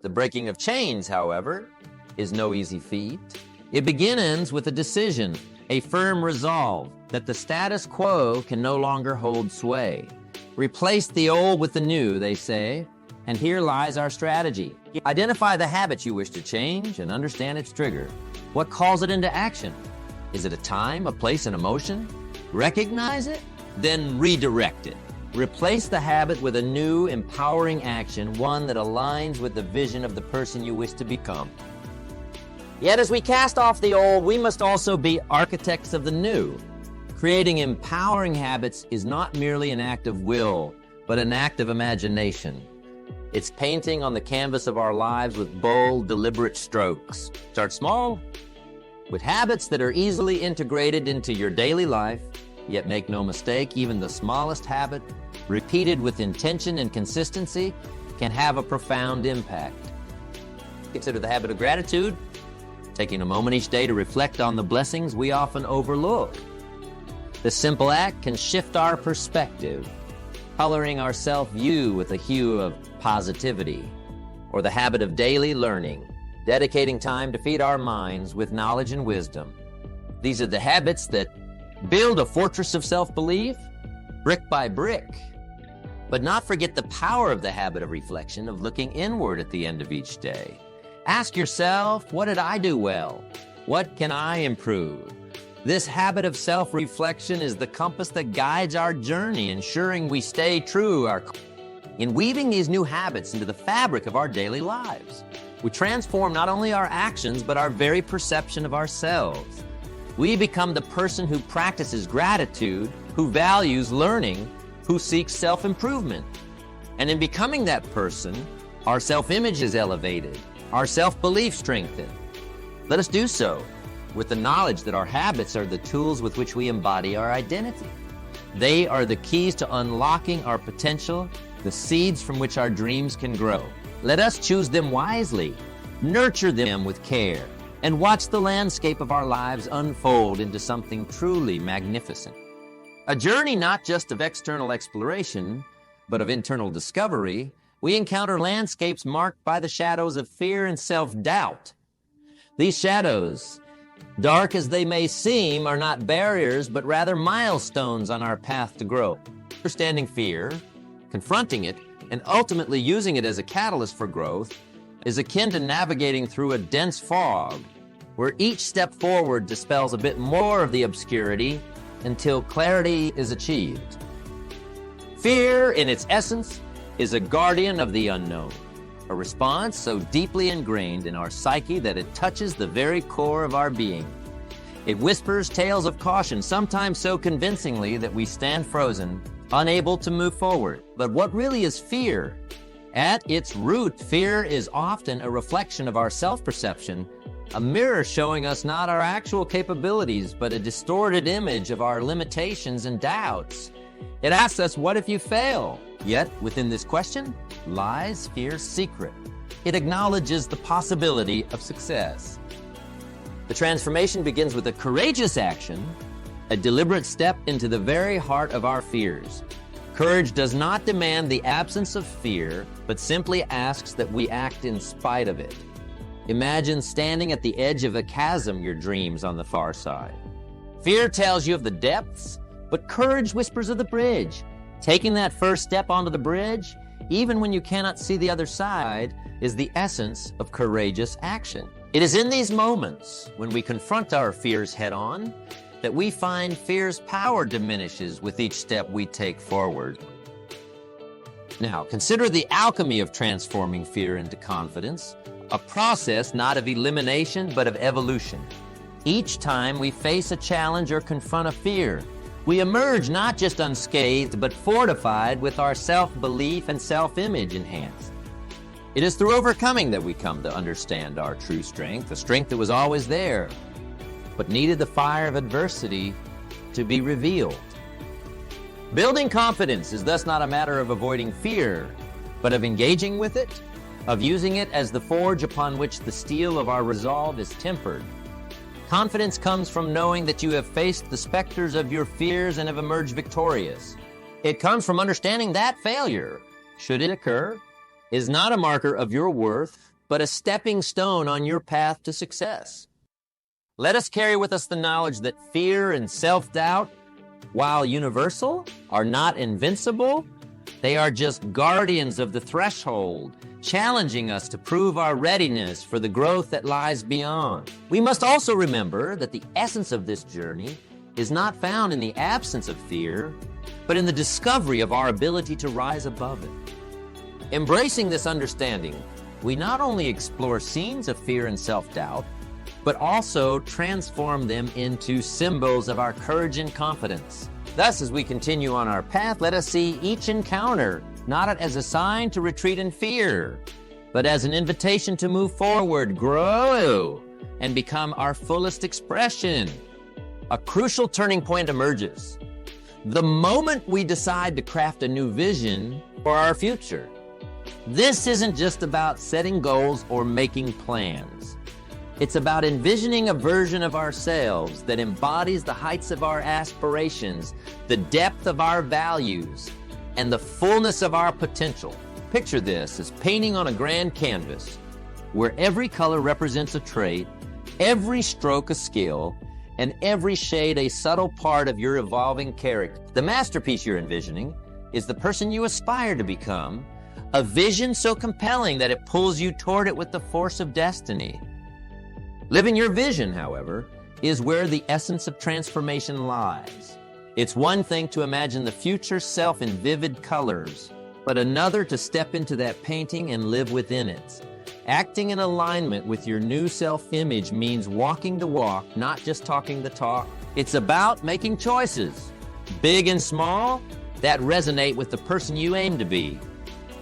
The breaking of chains, however, is no easy feat. It begins with a decision, a firm resolve that the status quo can no longer hold sway. Replace the old with the new, they say, and here lies our strategy. Identify the habit you wish to change and understand its trigger. What calls it into action? Is it a time, a place, an emotion? Recognize it, then redirect it. Replace the habit with a new, empowering action, one that aligns with the vision of the person you wish to become. Yet as we cast off the old, we must also be architects of the new. Creating empowering habits is not merely an act of will, but an act of imagination. It's painting on the canvas of our lives with bold, deliberate strokes. Start small, with habits that are easily integrated into your daily life. Yet make no mistake, even the smallest habit, repeated with intention and consistency, can have a profound impact. Consider the habit of gratitude, taking a moment each day to reflect on the blessings we often overlook. This simple act can shift our perspective, coloring our self-view with a hue of positivity. Or the habit of daily learning, dedicating time to feed our minds with knowledge and wisdom. These are the habits that build a fortress of self-belief, brick by brick. But not forget the power of the habit of reflection, of looking inward at the end of each day. Ask yourself, what did I do well? What can I improve? This habit of self-reflection is the compass that guides our journey, ensuring we stay true in weaving these new habits into the fabric of our daily lives. We transform not only our actions, but our very perception of ourselves. We become the person who practices gratitude, who values learning, who seeks self-improvement. And in becoming that person, our self-image is elevated, our self-belief strengthened. Let us do so with the knowledge that our habits are the tools with which we embody our identity. They are the keys to unlocking our potential, the seeds from which our dreams can grow. Let us choose them wisely, nurture them with care, and watch the landscape of our lives unfold into something truly magnificent. A journey not just of external exploration, but of internal discovery. We encounter landscapes marked by the shadows of fear and self-doubt. These shadows, dark as they may seem, are not barriers, but rather milestones on our path to growth. Understanding fear, confronting it, and ultimately using it as a catalyst for growth is akin to navigating through a dense fog, where each step forward dispels a bit more of the obscurity until clarity is achieved. Fear, in its essence, is a guardian of the unknown, a response so deeply ingrained in our psyche that it touches the very core of our being. It whispers tales of caution, sometimes so convincingly that we stand frozen, unable to move forward. But what really is fear? At its root, fear is often a reflection of our self-perception, a mirror showing us not our actual capabilities, but a distorted image of our limitations and doubts. It asks us, what if you fail? Yet, within this question lies fear's secret. It acknowledges the possibility of success. The transformation begins with a courageous action, a deliberate step into the very heart of our fears. Courage does not demand the absence of fear, but simply asks that we act in spite of it. Imagine standing at the edge of a chasm, your dreams on the far side. Fear tells you of the depths, but courage whispers of the bridge. Taking that first step onto the bridge, even when you cannot see the other side, is the essence of courageous action. It is in these moments, when we confront our fears head-on, that we find fear's power diminishes with each step we take forward. Now, consider the alchemy of transforming fear into confidence, a process not of elimination, but of evolution. Each time we face a challenge or confront a fear, we emerge not just unscathed, but fortified with our self-belief and self-image enhanced. It is through overcoming that we come to understand our true strength, a strength that was always there, but needed the fire of adversity to be revealed. Building confidence is thus not a matter of avoiding fear, but of engaging with it, of using it as the forge upon which the steel of our resolve is tempered. Confidence comes from knowing that you have faced the specters of your fears and have emerged victorious. It comes from understanding that failure, should it occur, is not a marker of your worth, but a stepping stone on your path to success. Let us carry with us the knowledge that fear and self-doubt, while universal, are not invincible. They are just guardians of the threshold, challenging us to prove our readiness for the growth that lies beyond. We must also remember that the essence of this journey is not found in the absence of fear, but in the discovery of our ability to rise above it. Embracing this understanding, we not only explore scenes of fear and self-doubt, but also transform them into symbols of our courage and confidence. Thus, as we continue on our path, let us see each encounter not as a sign to retreat in fear, but as an invitation to move forward, grow, and become our fullest expression. A crucial turning point emerges the moment we decide to craft a new vision for our future. This isn't just about setting goals or making plans. It's about envisioning a version of ourselves that embodies the heights of our aspirations, the depth of our values, and the fullness of our potential. Picture this as painting on a grand canvas, where every color represents a trait, every stroke a skill, and every shade a subtle part of your evolving character. The masterpiece you're envisioning is the person you aspire to become, a vision so compelling that it pulls you toward it with the force of destiny. Living your vision, however, is where the essence of transformation lies. It's one thing to imagine the future self in vivid colors, but another to step into that painting and live within it. Acting in alignment with your new self-image means walking the walk, not just talking the talk. It's about making choices, big and small, that resonate with the person you aim to be.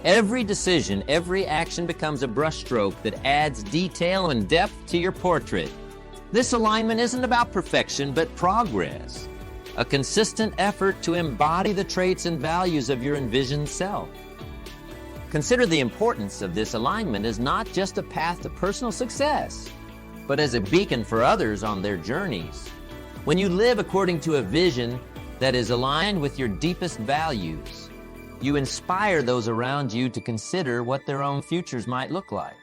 Every decision, every action becomes a brushstroke that adds detail and depth to your portrait. This alignment isn't about perfection, but progress, a consistent effort to embody the traits and values of your envisioned self. Consider the importance of this alignment as not just a path to personal success, but as a beacon for others on their journeys. When you live according to a vision that is aligned with your deepest values, you inspire those around you to consider what their own futures might look like.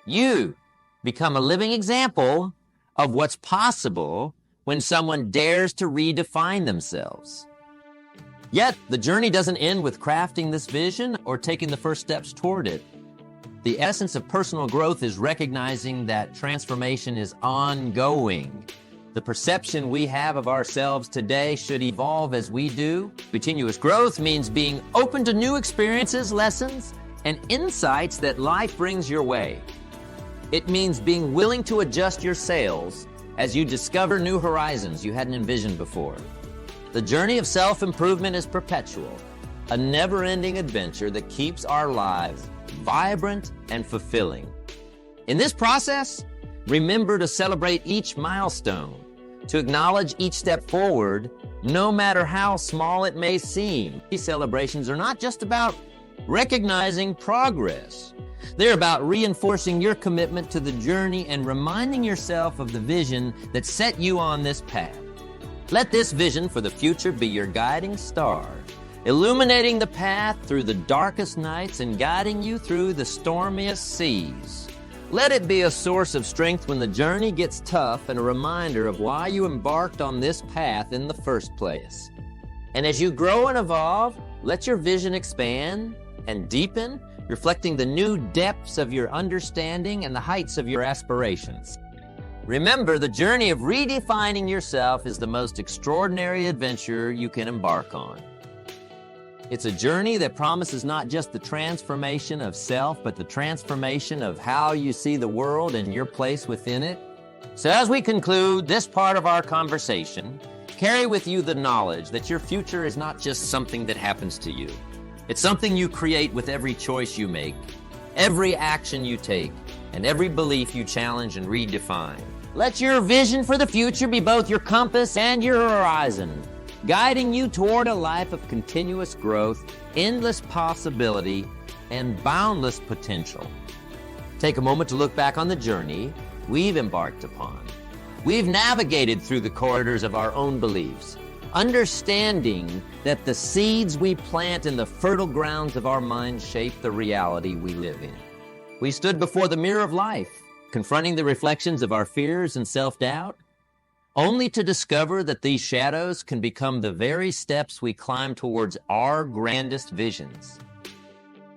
You become a living example of what's possible when someone dares to redefine themselves. Yet, the journey doesn't end with crafting this vision or taking the first steps toward it. The essence of personal growth is recognizing that transformation is ongoing. The perception we have of ourselves today should evolve as we do. Continuous growth means being open to new experiences, lessons, and insights that life brings your way. It means being willing to adjust your sails as you discover new horizons you hadn't envisioned before. The journey of self-improvement is perpetual, a never-ending adventure that keeps our lives vibrant and fulfilling. In this process, remember to celebrate each milestone, to acknowledge each step forward, no matter how small it may seem. These celebrations are not just about recognizing progress. They're about reinforcing your commitment to the journey and reminding yourself of the vision that set you on this path. Let this vision for the future be your guiding star, illuminating the path through the darkest nights and guiding you through the stormiest seas. Let it be a source of strength when the journey gets tough and a reminder of why you embarked on this path in the first place. And as you grow and evolve, let your vision expand and deepen, reflecting the new depths of your understanding and the heights of your aspirations. Remember, the journey of redefining yourself is the most extraordinary adventure you can embark on. It's a journey that promises not just the transformation of self, but the transformation of how you see the world and your place within it. So as we conclude this part of our conversation, carry with you the knowledge that your future is not just something that happens to you. It's something you create with every choice you make, every action you take, and every belief you challenge and redefine. Let your vision for the future be both your compass and your horizon, guiding you toward a life of continuous growth, endless possibility, and boundless potential. Take a moment to look back on the journey we've embarked upon. We've navigated through the corridors of our own beliefs, understanding that the seeds we plant in the fertile grounds of our minds shape the reality we live in. We stood before the mirror of life, confronting the reflections of our fears and self-doubt, only to discover that these shadows can become the very steps we climb towards our grandest visions.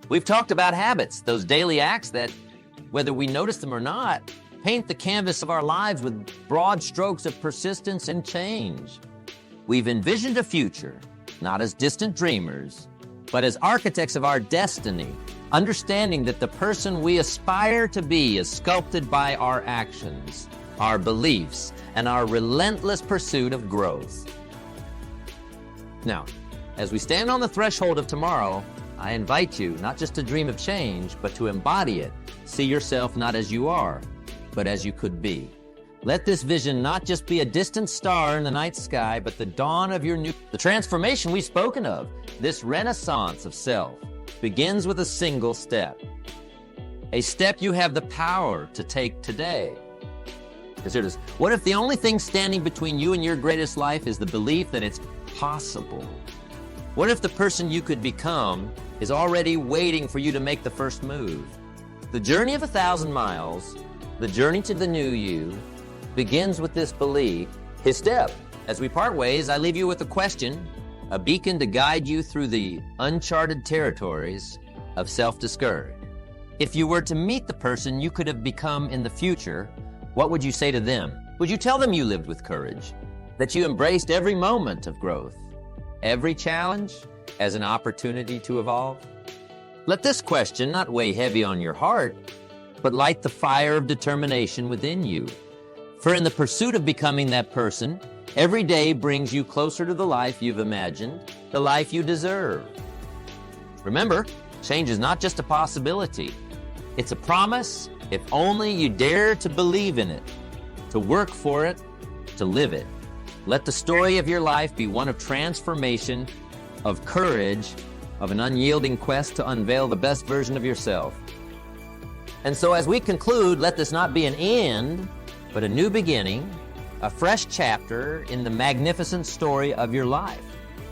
We've talked about habits, those daily acts that, whether we notice them or not, paint the canvas of our lives with broad strokes of persistence and change. We've envisioned a future, not as distant dreamers, but as architects of our destiny, understanding that the person we aspire to be is sculpted by our actions, our beliefs, and our relentless pursuit of growth. Now, as we stand on the threshold of tomorrow, I invite you not just to dream of change, but to embody it. See yourself not as you are, but as you could be. Let this vision not just be a distant star in the night sky, but the dawn of the transformation we've spoken of. This renaissance of self begins with a single step. A step you have the power to take today. Consider this. What if the only thing standing between you and your greatest life is the belief that it's possible? What if the person you could become is already waiting for you to make the first move? The journey of 1,000 miles, the journey to the new you, begins with this belief. His step. As we part ways, I leave you with a question, a beacon to guide you through the uncharted territories of self-discourage. If you were to meet the person you could have become in the future, what would you say to them? Would you tell them you lived with courage, that you embraced every moment of growth, every challenge as an opportunity to evolve? Let this question not weigh heavy on your heart, but light the fire of determination within you. For in the pursuit of becoming that person, every day brings you closer to the life you've imagined, the life you deserve. Remember, change is not just a possibility. It's a promise if only you dare to believe in it, to work for it, to live it. Let the story of your life be one of transformation, of courage, of an unyielding quest to unveil the best version of yourself. And so as we conclude, let this not be an end, but a new beginning, a fresh chapter in the magnificent story of your life.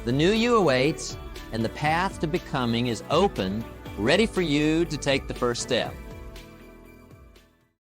The new you awaits, and the path to becoming is open, ready for you to take the first step.